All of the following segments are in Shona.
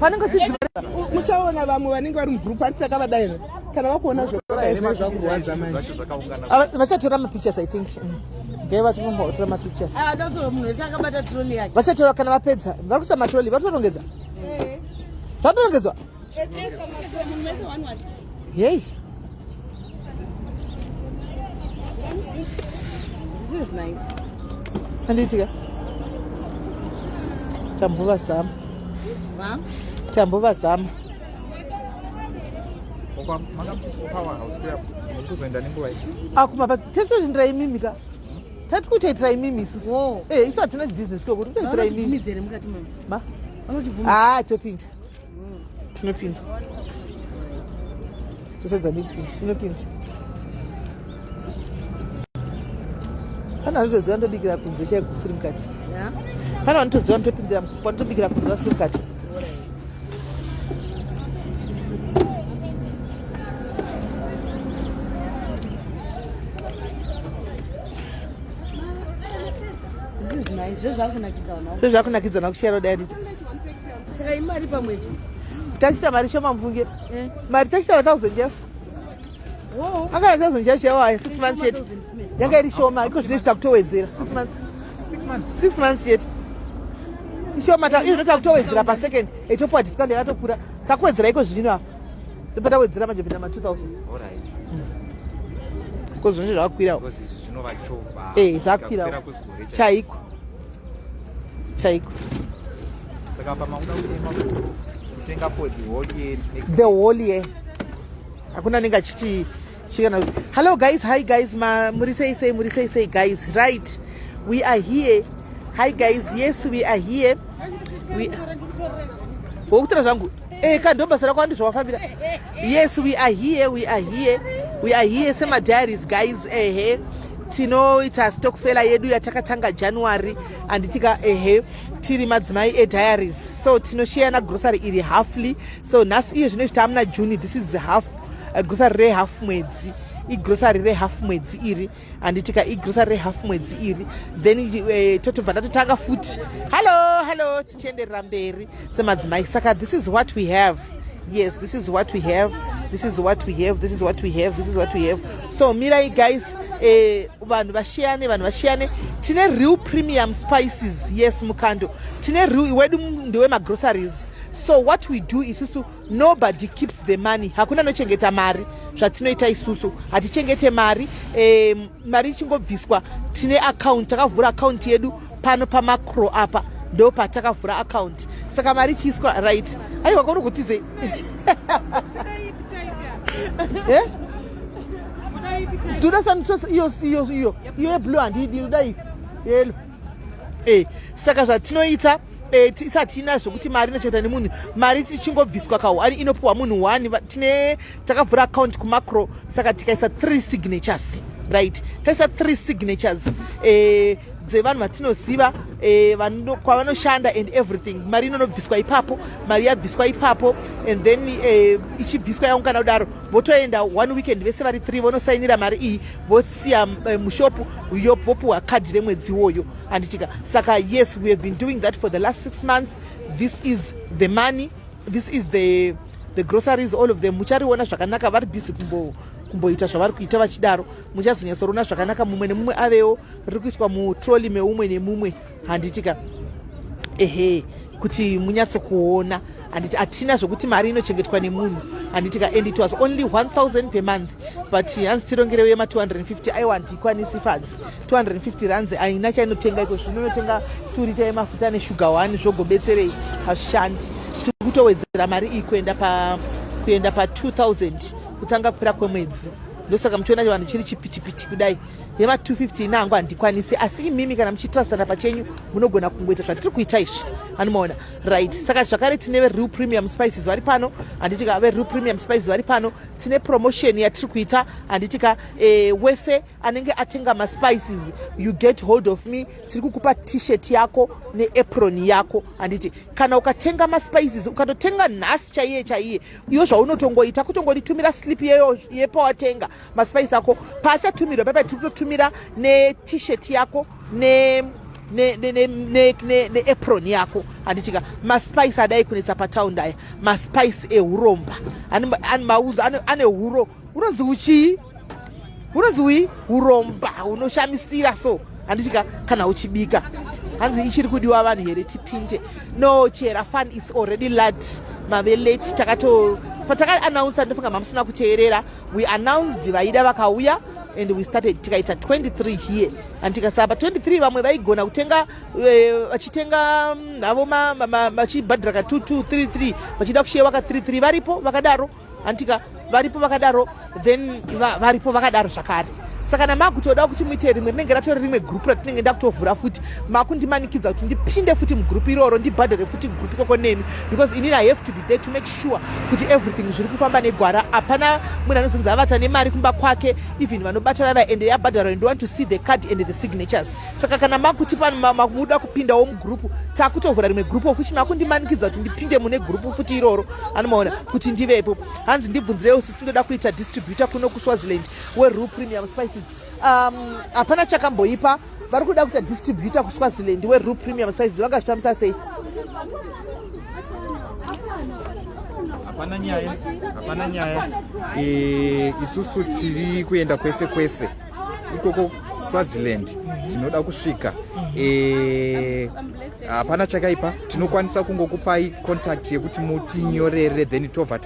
Panenge chidziva muchaona vamwe vanenge vari mugroup ati takavadaira kana vakuona zvokuwanza manje vachatora mapictures I think nge vachimbotora mapictures vachatora kana vapedza vari kuisa matroli vatorongedza zvatorongedzwa yei this is nice anditika tambovazama tambovazama akumapa tetozvindirai mimi ka tati kutoitirai mimi isusu isu hatina business kokuti kutoitirai mimi topinda tinopinda totedza nekupinda tinopinda pana vanotoziva ndobikira kunze chakusiri mukati pana vanotoziva ndopindira kwanotobikira kunze vasiri mukati zvezvakunakidzana kushara dai saka imari pamwedzi tachita mari shoma mvunge mari tachita 1000 yefu akana 1000 yefu chewaya 6 months yet yanga iri shoma iko zvine zitakutowedzera 6 months yet ishoma izvinota kutowedzera pasecond etopuwa discount yakatokura takuwedzera iko zvino apa ndopatawedzera manje pita ma2000 ko zvino zvakakwira zvakwira chaiko chaiko the whole year hakuna ninga chiti chikana hello guys hi guys muri say guys right we are here hi guys yes we are here wokutora zvangu kadombasara kwandi zvawafambira yes we are here sema diaries guys tinoita Stockvel yedu yatakatanga January anditika tiri madzimai diaries so tinoshare na grocery iri halfly so nhasi iyo zvine zvitamuna June this is half grocery re half mwedzi igrocery re half mwedzi iri anditika igrocery re half mwedzi iri then totobva ndatotanga futi hello tichienderera mberi semadzimai saka this is what we have. Yes, this is what we have. So mirai guys vanhu vashiyane tine real premium spices. Yes mukando tine real wedu ndewe groceries. So what we do isusu nobody keeps the money. Hakuna nochengeta mari zvatinoita isusu hatichengete mari mari ichingobviswa tine account takavhura account yedu pano pamakro apa ndo patakavhura account saka mari chiiswa right aiwa kuri kutize iyo blue and dai yellow saka zvatinoita tisati inazvo kuti mari inochengeta nemunhu mari tichingobviswa kawo ari inopuwa munhu 1 tine takavhura account kumakro saka tikaisa 3 signatures right taisa 3 signatures dzevanhu vatinoziva kwavanoshanda and everything mari inonobviswa ipapo mari yabviswa ipapo and then ichibviswa yaungana kudaro votoenda 1 weekend vese vari 3 vonosainira mari iyi vosiya mushopu vopuwa kadhi remwedzi iwoyo anditika saka yes we have been doing that for the last 6 months. This is the money, this is the groceries, all of them muchariona zvakanaka vari busy kumboita zvavari kuita vachidaro muchazonyatsorona zvakanaka mumwe nemumwe avewo riri kuiswa mutroli meumwe nemumwe handitika kuti munyatsokuona handiti hatina zvokuti mari inochengetwa nemunhu handitika and it was only 1000 per month but hanzi tirongerewo yema 250 aiwa ndikwanisi fadzi 250 rands aina chainotenga iko zvinonotenga turita yemafuta neshuga 1 zvogobetserei hazvishandi tiri kutowedzera mari iyi kuenda pa 2000 kutanga kupera kwemwedzi ndosaka muchiona vanhu chiri chipitipiti kudai yema 250 inangu handikwanisi asi imimi kana muchitrastana pachenyu munogona kungoita zvatiri kuita izvi anomaona right saka zvakare tine real premium spices vari pano handitika real premium spices vari pano tine promotion yatiri kuita handitika wese anenge atenga maspices you get hold of me tiri kukupa t-shirt yako neapron yako handiti kana ukatenga maspices ukatotenga nhasi chaiye iyo zvaunotongoita kutongoditumira slip yepawatenga maspices ako paachatumirwa papa tiri kutotumira ne t-shirt yako neapron yako handitika maspice adai kunetsa pataundi aya maspice euromba ane huro unonzi uchii unonzi uromba unoshamisira so handitika kana uchibika hanzi ichiri kudiwa vanhu here tipinde no chera fun is already late mave late pataka-announce ndofunga mamusina kuteerera we announced vaida vakauya and we started tikaita 23 here and tikasaba 23 vamwe vaigona kutenga vachitenga navo vachibhadhira ka 2233 vachida kushewa ka 33 varipo vakadaro antika varipo vakadaro then varipo vakadaro zvakare saka namakutoda kuti muite rimwe rinenge ratori rimwe group ratinenge ndakutovhura futi makundimanikidza kuti ndipinde futi mugroup iroro ndibhadhare futi group ikoko nemi because inini I have to be there to make sure kuti everything zviri kufamba negwara hapana munhu anozonzi avata nemari kumba kwake even vanobata vava ende yabhadhara and want to see the card and the signatures saka kana makuti makuda kupindawo mugroup takutovhura rimwe group futi makundimanikidza kuti ndipinde mune group futi iroro anomaona kuti ndivepo hanzi ndibvunzirewo sisi ndoda kuita distributor kuno kuSwaziland weRoo Premium Spices hapana chakamboipa vari kuda kuita distributor kuSwaziland weRoo Premium Spices vangazvifambisa sei hapana nyaya isusu tiri kuenda kwese kwese ikoko Swaziland tinoda kusvika hapana chakaipa tinokwanisa kungokupai contact yekuti mutinyorere then tobva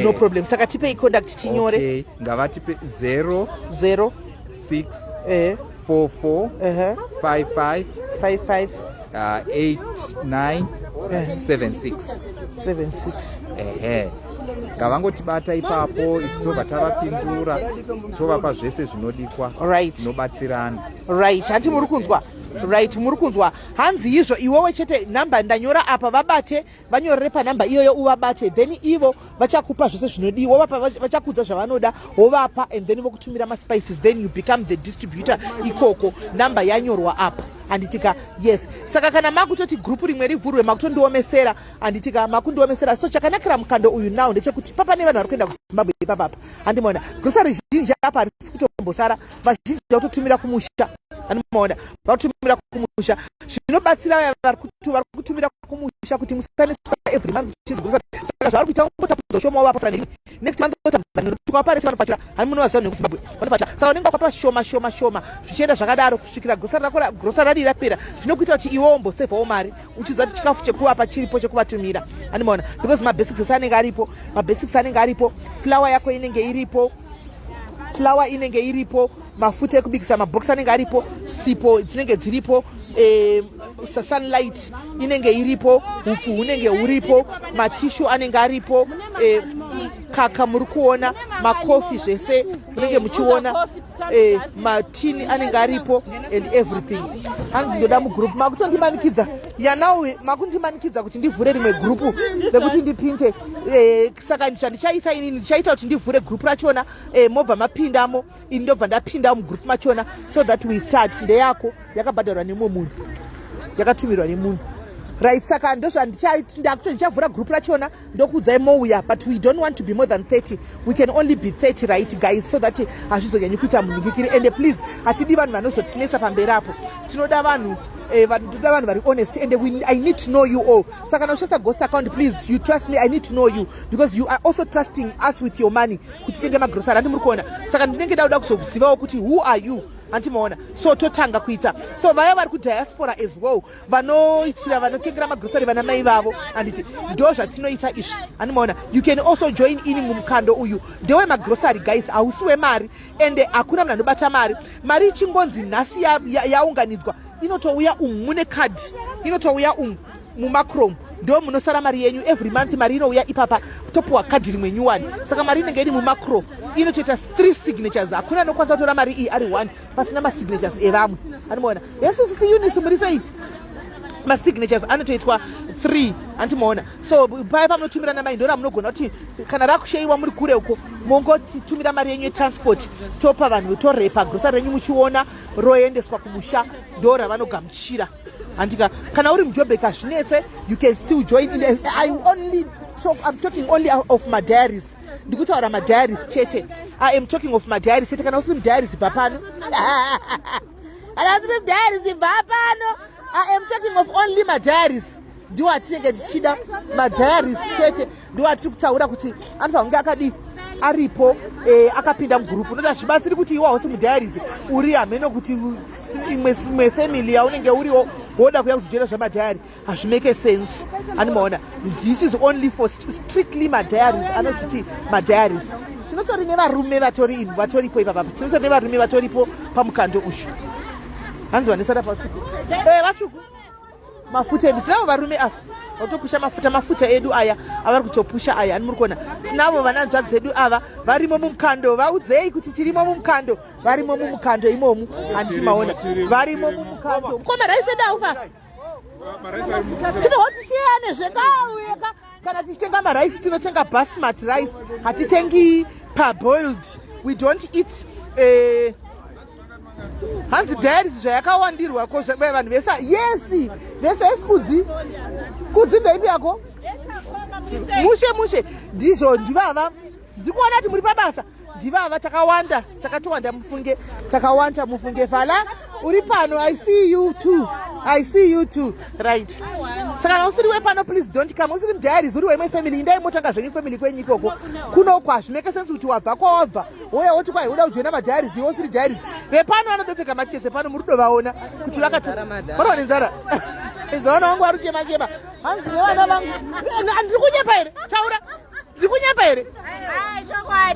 no problem saka tipei contact tinyore okay. Ngavatipe 0 6 44 55 89 76 ngavangotibata ipapo isi tobva tavapindura tovapa zvese zvinodikwa tinobatsirana right hati muri kunzwa right muri kunzwa hanzi izvo iwewe chete namba ndanyora apa vabate vanyorere panamba iyoyo uvabate then ivo vachakupa zvese zvinodiwa vachakudza zvavanoda wovapa and then vokutumira maspices then you become the distributor ikoko namba yanyorwa apa handitika yes saka kana makutoti group rimwe rivhurwe makutondiomesera handitika makundiomesera so chakanakira mukando uyu now ndechekuti papa nevanhu vari kuenda kuZimbabwe ipapapa handimona grocery zhinji apa harisi kutombosara vazhinji vakutotumira kumusha handimona vakutumira kumusha zvinobatsira vari kutumira kumusha kuti musaneswa every month saka zvavari kuita ngotapudzo shoma wavapasara next month otamuzaniro tukawaparese vanopachira hani munovaziva nekuZimbabwe vanopachira saka unenge wakwapa shoma zvichienda zvakadaro kusvikira grocery radi rapera zvinokuita kuti iwe umbosevhawo mari uchiziva kuti chikafu chekuvapa chiripo chekuvatumira handimona because mabasics anenge aripo flour yako inenge iripo mafuta ekubikisa mabhokisi anenge aripo sipo dzinenge dziripo sunlight inenge iripo upfu hunenge huripo matishu anenge aripo kaka muri kuona makofi zvese munenge muchiona matini anenge aripo and everything hanzi ndoda mugroup makutondimanikidza yanawe makundimanikidza kuti ndivhure rimwe group rekuti ndipinde saka ndichaisa inini ndichaita kuti ndivhure group rachona mobva mapindamo ini ndobva ndapinda mugroup machona so that we start ndeyako yakabhadharwa nemumwe munhu yakatumirwa nemunhu right saka ndichavhura group rachona ndokuudzai mouya but we don't want to be more than 30 we can only be 30 right guys so that hazvizonyanyi kuita munikikiri and please hatidi vanhu vanozotinesa pamberi apo tinoda vanhu vari honest and I need to know you all saka naushasa ghost account please you trust me I need to know you because you are also trusting us with your money kuti tenge magrosari handi muri kuona saka ndinenge dauda kuzokuzivawo kuti who are you handimaona so totanga kuita so vaya vari kudiaspora as well vanoitira vanotengera magrosari vana mai vavo handiti ndo zvatinoita izvi handimaona you can also join in mumukando uyu ndewe magrosari guys hausi wemari ende hakuna munhu anobata mari ichingonzi nhasi yaunganidzwa inotouya mune card inotouya mumacrom ndo munosara mari yenyu every month mari inouya ipapa topuwa kadhi rimwe nyuwani saka mari inenge iri mumacro inotoita 3 signatures hakuna anokwanisa kutora mari iyi ari 1 pasina masignatures evamwe anomaona yesisisi unisi muri sei masignatures anotoitwa 3 antimaona so paya pamunotumira namai ndona munogona kuti kana rakusheyiwa muri kure uko mongotitumira mari yenyu yetransport topa vanhu torepa grosari renyu muchiona roendeswa kumusha ndo ravanogamuchira andika kana uri mujobek hazvinetse you can still join in I'm talking only of my diaries ndikutaura madiaries chete I am talking of my diaries chete kana usiri mudiaries papano Anasiri diaries ibva pano. I am talking of only my diaries. Do atinenge tichida my diaries chete. Do atiri kutaura kuti anofanira akadi aripo akapinda mugrupu noda zvibatsiri kuti iwawo semudiaries uri hameno kuti imwe family yaunenge uriwo woda kuya kuzojera zvamadhayari hazvimake sense animaona. This is only for strictly madiaries anokuti madiaries. Tinotori nevarume vatoripo ipapa, tinotori nevarume vatoripo pamukando ushu. Hanzwa nesara pasuku vatsvuku mafuta edu tinavo varume ava vatopusha mafuta edu aya avari kutopusha aya ani muri kuona. Tinavo vananzvadzi dzedu ava varimo mumukando. Vaudzei kuti tirimo mumukando. Varimo mumukando imomu handisi maona varimo mumukando. Ko maraisi edu aufa tinohotishiyane zvekauya kana tichitenga maraisi tinotenga basmati rice hatitengi parboiled. We don't eat hanzi diaries zvayakawandirwa ko vanhu vesa yesi vesa esikudzi ndeipi yako mushe ndizvo ndivava ndikuona kuti muri pabasa ndivava takawanda takatowanda mufunge takawanda mufunge fala uri pano. I see you too right. Saka na usiri wepano please don't come. Usiri diaries uri wemwe family indai motanga zvenyu family kwenyu ikoko kuno kwazvimeke sense kuti wabva kwawabva woya woti kwai uda kujoina madiaries iwo usiri diaries vepano vanodopfeka machese pano muri kudovaona kuti vakatora nenzara izoona wangu vari kuchema hanzi nevana vangu ndiri kunyepa here taura ndiri kunyepa here.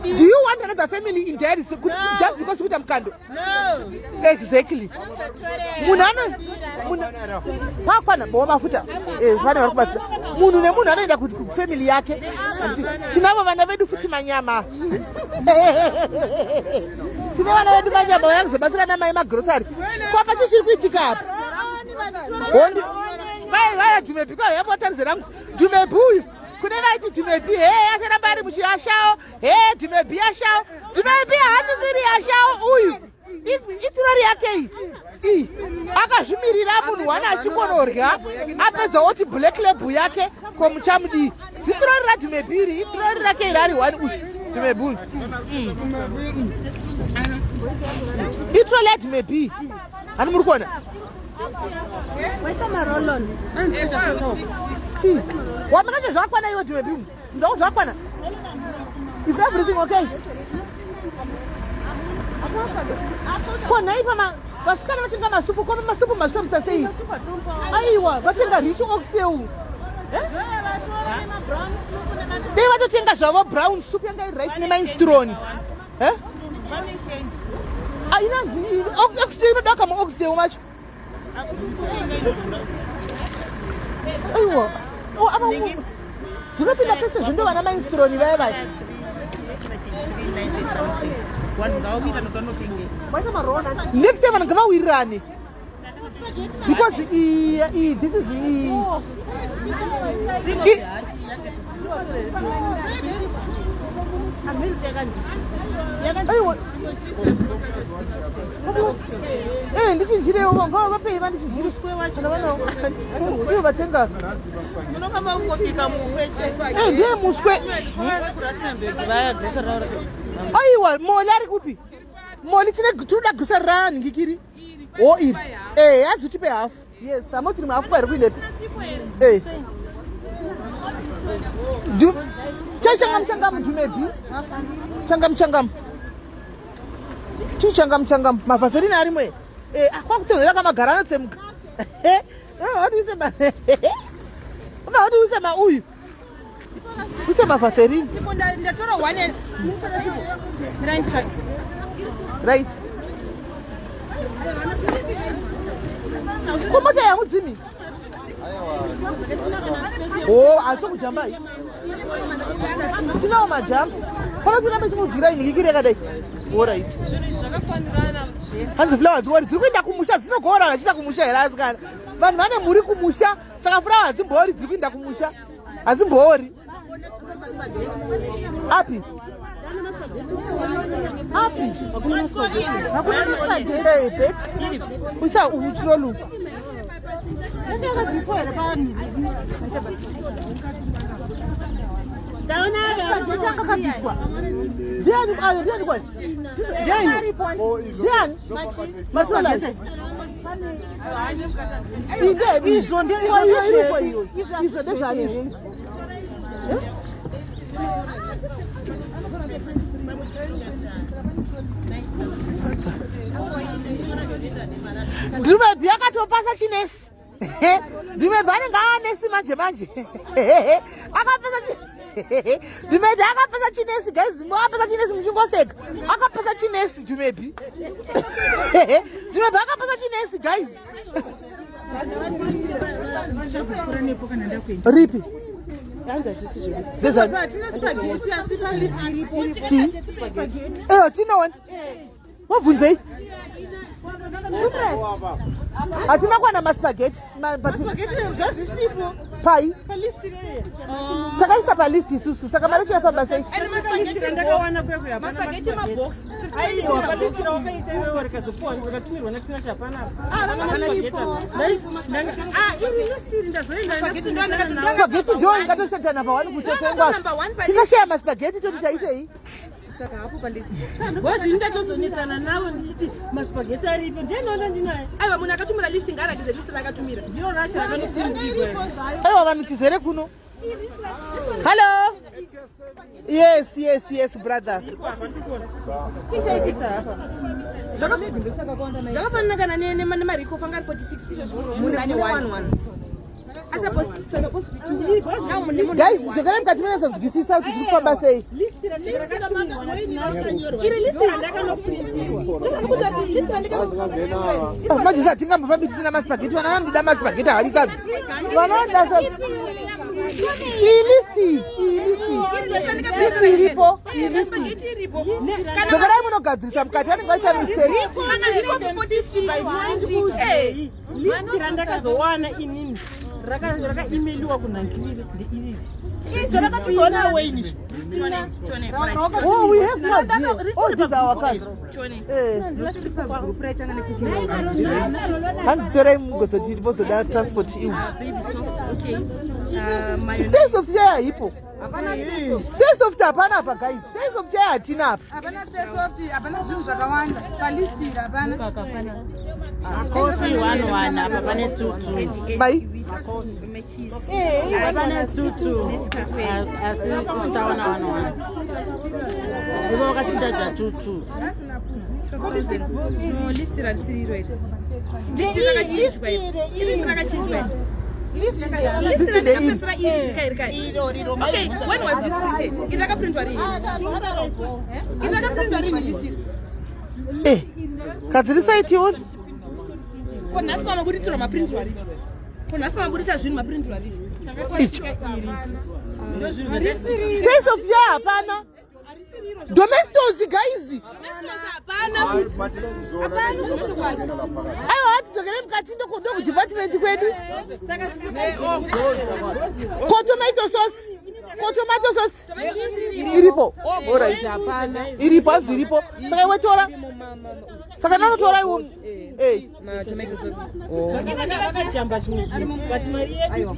Do you want another family in diaries just because kuita mukando? No. Exactly. Munhu pakwana bowa mafuta pane vari kubatsira munhu nemunhu anoenda kuti family yake. Tinavo vana vedu futi manyama tine vana vedu manyama vaya kuzobatsira namai magrosari kwapa chichiri kuitika apa vaya dhimepi kwayapotarize rangu dhimepi uyu kune vaiti dhimepi acharamba ari muchiyashawo dhimepi yashawo dhimepi haasisiri yashawo uyu itirori yake iyi akazvimirira munhu wana achikonorya apedza oti black label yake komuchamudii zitirori radhimepi iri itirori rake iri ari wani uyu dhimepi uyu itirori radhimepi hani muri kuona wamakacho zvakwana iwe dhimepi uyu ndau zvakwana. Is everything okay? Konaipa vasikana vatenga masupu koma masupu masvomisa sei? Aiwa vatenga rich oxtail dei vatotenga zvavo brown soup yanga iri right nemainstroni ainanzi oxtail inoda kamuoxtail macho. Aiwa dzinopinda pese zvindo vana mainstroni vaya vaya next time vanhu ngavawirirane because this is ndichinjirewo ngava vapei vandichinjire vatenga ndiye muswe. Aiwa moli ari kupi moli tinoda gusa rani ngikiri iri adzutipe hafu. Yes amoti rimwe hafu pairi kuilepi changamu dhumepi changamu mavhaserini arimwe kwakutozera kamagara anotsemuka vati usema uyu usema mavhaserini right komota yangu dzimi atokujambai tinawo majambu panotiramba chimudzira inikikiri yakadai orit hanzi fulawa dziwari dziri kuenda kumusha dzinogorana chiita kumusha here asikana vanhu vane mhuri kumusha saka fulawa hadzimboori dziri kuenda kumusha hadzimboori api hakuna maspageti usa utiroluka Drumebi akatopasa chinesi. Drumebi anenge anesi manje. Akapasa Drumebi akapasa chinesi guys. Akapasa chinesi muchimboseka. Akapasa chinesi Drumebi. Drumebi akapasa chinesi guys. Ripi. Tinoona. Wabvunzei? Hatina kwana maspaghetti. Pai. Takaisa palisti isusu. Saka mari chiyafamba sei? Maspaghetti mabox. Spaghetti ndio ingatosenta namba 1 kutotengwa. Tikashaya maspaghetti toti taitei. Saka hapo pa list. Bosi ndachozonetsana nawo ndichiti maspaghetti aripo. Ndinoona ndinaye. Aiwa munhu akatumira list ngarakize list rakatumira. Ndino racho akanokundigwa. Aiwa vanotizere kuno. Hello. Yes, brother. Zvakafanana kana nemariko fanga 46 izvo. Munhu ane 11. Guys, zvakare mukati munazonzwisisa kuti zviri kufamba sei. Majisa tingambofambisina maspaghetti vana vanoda maspaghetti havadisadzi. Vanoda ilisi iripo. Zvakarai munogadzirisa mukati vanenge vaita mistake. Listi randakazowana inini rakaimeliwa kunhankirire ndeiri. Oh, we have floods here. Oh, these are our cars. Hands torai mugozoti vozoda transport iwu. Stay soft chaya ipo. Stay soft hapana apa guys. Stay soft chaya hatina apa. Hapana stay soft, hapana zvinhu zvakawanda. Palisti hapana. Coffee 1 apa pane tutu. Bai. Pane tutu. Asi utaona 1. Ndipo wakatidadza tutu. Listi rasiriro iri. Listi rakachinjwa iri. Listi rakachinjwa. Okay, when was this printed? It rakaprintwa rini? It rakaprintwa rini listi? Kadzirisaitiona. Konhasi pamabuditirwa maprintwa rini? Konhasi pamabudisa zvinhu maprintwa rini? Stay soft chaya hapana. Domestos guys. Aiwa hati dzokere mukati ndo kudepartment kwedu. Tomato sauce. Iripo. Alright. Iripo hanzi iripo. Saka iwe tora. Saka nanotora iwo. Na tomato sauce. Vakajamba zvinhu but mari yedu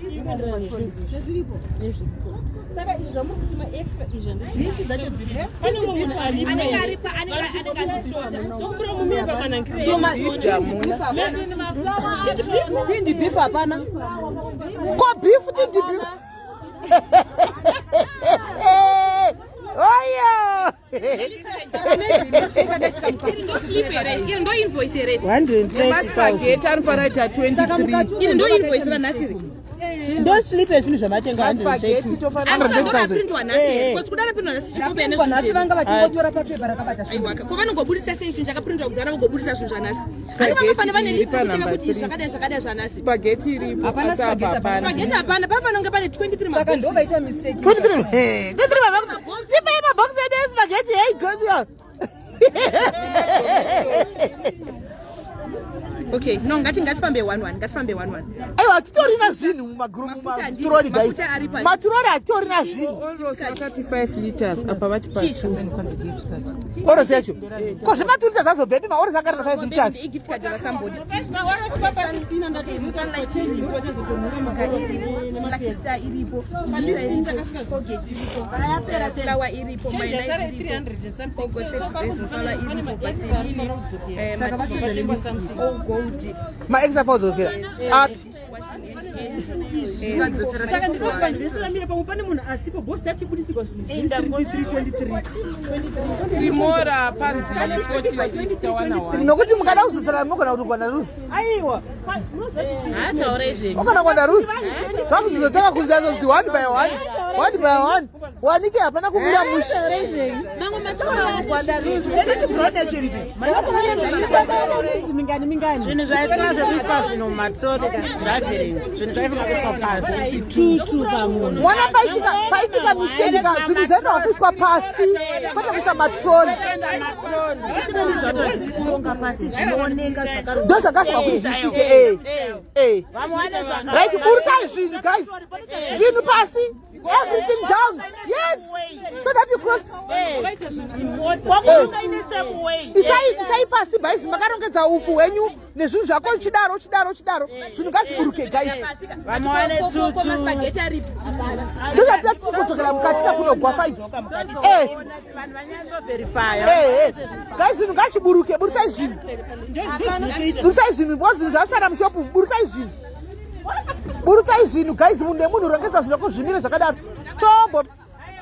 saka izvi zvamurikutima extra izvo ndizvi dzacho dziri pane mumwe munhu aripa tokura mumira pamanhankirtindi beef hapana ko beef tindi beef oyo iri ndo invoice here 130,000 anofanira kuita 23. iri ndo invoice ranhasiri ndo slipe zvinhu zvamatenga 130,000 nhasi kuti kudara printwa nhasi chikopene nhasi vanga vachingotora papepa rakabata kwavanongobudisa sei chinhu chakaprintwa kudhara vangobudisa zvinhu zvanhasi ani vangofanira vane listicheka kuti zvakadai zvanhasi spaghetti iripo hapana spaghetti hapana pavanonge pane 23 saka ndo vaita mistake 23 sipa yemabox edu espaghetti hey god Okay, no, ngatifambe 11. Aiwa, titorina zvinhu mumaturori guys. Maturori atorina zvinhu. Almost 35 liters apa vati pacho. Oro secho. Ko zvematurisa zazobvepi maoro zakarira 5 liters. Gift card ya somebody. Maoro papa sisina ndatoziva sunlight change ngoba chazotomura makakisa iripo. Malisi takashika Colgate iripo. Ayapera flower iripo. My life 300 something. Base flower iripo Vaseline. Oh gold. Ma extra photos here. Up. Saka ndikufandisira mire pamupane munhu asipo boss tachibudisikwa zvinhu 23 Rimora panzi kana 40 nokuti mukada kuzosara mugona kuti kwanda rusi. aiwa hataurezve Mukana kwanda rusi. Zvakuzotanga kunzazo zi 1 by 1 wanike hapana kumira mushi. mamwe mataura kwanda rusi. Mingani. Zvinhu zvaitwa zvekuisa zvinhu matsoro ndazvirenga. Zvinhu zvaifika kuiswa pasi. Tutu pamunhu. Mwana paitika mistake ka zvinhu zvaenda kuiswa pasi. Kwete kuisa matroli. kuronga pasi zvinooneka zvakarongwa Ndo zvakaitwa kuti zviitike. Right, burutai zvinhu guys. Zvinhu pasi. Everything down. Yes. So that you cross. Isai pasi bhaisi makarongedza upu wenyu nezvinhu zvako chidaro. Zvinhu ngazviburuke guys. Ndozvatati kudzokera mukati kakunogwa fight. Guys, zvinhu ngazviburuke, burisai zvinhu. Zvinhu zvasara mushopu, burisai zvinhu guys. Munhu nemunhu rongedza zvinhu zvako zvimire zvakadaro. Tombo.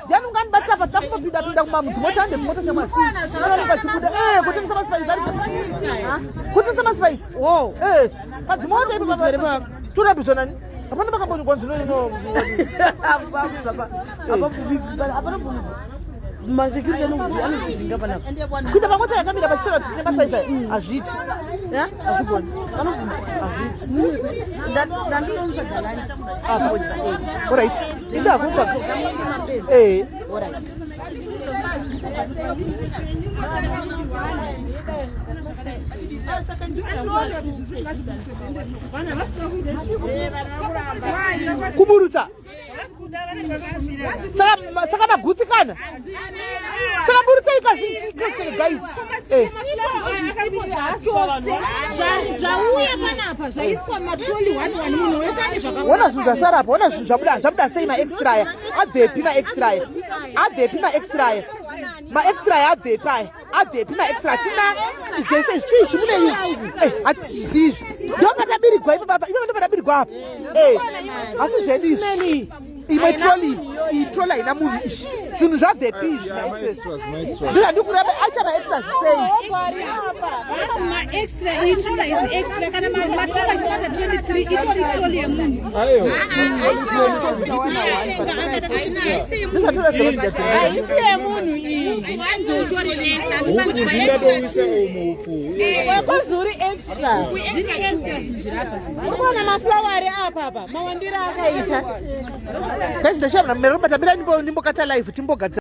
Ndiani unganibatsira pati kupinda kumamudzi motande kumota chamwasi. Kutengesa maspice ari. Kutengesa maspice. Wow. Padzimota ipo baba. Turabizwa nani? Hapana pakambonzi no. Hapana bubidzi. Masekiriti anozvidzinga panapa. Kuita pamota yakamira pachitoro tine maspice azviti. Azvigoni. Azviti. Ndandinomutsvaga alright. Inda kutsvaga. Alright. Kuburutsa. Saka magutsikana. Saka burutsa ikazvinchikose guys. Zvauya panapa zvaiswa matroli 1 munhu wese ane zvakawanda. Ona zvinhu zvasara apa, ona zvinhu zvabuda sei maextra aya. Abvepi maextra aya. Maextra aya abvepi maextra tina zvese zvichi muneyu. Hatizizvi. Ndopatabirigwa ipo baba. Ipo ndopatabirigwa apa. Asi zvedu izvi. Imwe trola haina munhu ishi. Zvinhu zvabvepi maextra. Ndizvandi kuramba acha maextra sei. Extra is extra kana matrola zvinoita 23 itori troli yemunhu. Kwazuri extra. Kuna mafloweri apa mawandira akaita. Guys, ndashamba mmerobata bila nimbokata live timbogadza.